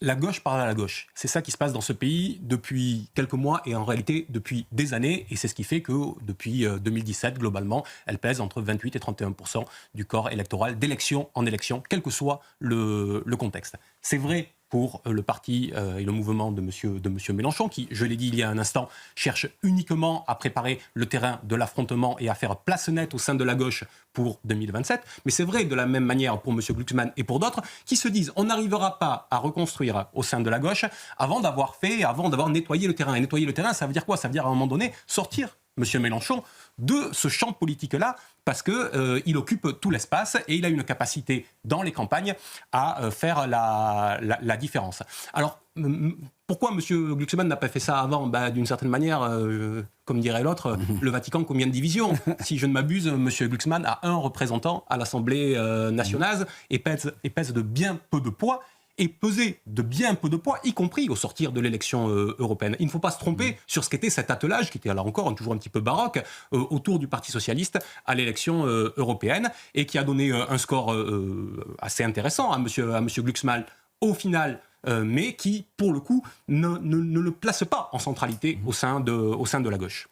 La gauche parle à la gauche. C'est ça qui se passe dans ce pays depuis quelques mois et en réalité depuis des années. Et c'est ce qui fait que depuis 2017, globalement, elle pèse entre 28 et 31% du corps électoral d'élection en élection, quel que soit le contexte. C'est vrai pour le parti et le mouvement de monsieur Mélenchon, qui, je l'ai dit il y a un instant, cherche uniquement à préparer le terrain de l'affrontement et à faire place nette au sein de la gauche pour 2027. Mais c'est vrai de la même manière pour monsieur Glucksmann et pour d'autres, qui se disent on n'arrivera pas à reconstruire au sein de la gauche avant d'avoir nettoyé le terrain. Et nettoyer le terrain, ça veut dire quoi? Ça veut dire à un moment donné sortir monsieur Mélenchon de ce champ politique-là, parce qu'il occupe tout l'espace et il a une capacité dans les campagnes à faire la différence. Alors, pourquoi M. Glucksmann n'a pas fait ça avant? D'une certaine manière, comme dirait l'autre, le Vatican, combien de divisions? Si je ne m'abuse, M. Glucksmann a un représentant à l'Assemblée nationale et pèse de bien peu de poids. Et peser de bien peu de poids, y compris au sortir de l'élection européenne. Il ne faut pas se tromper sur ce qu'était cet attelage, qui était alors encore toujours un petit peu baroque, autour du Parti socialiste à l'élection européenne, et qui a donné un score assez intéressant à monsieur Glucksmann au final, mais qui, pour le coup, ne le place pas en centralité au sein de la gauche.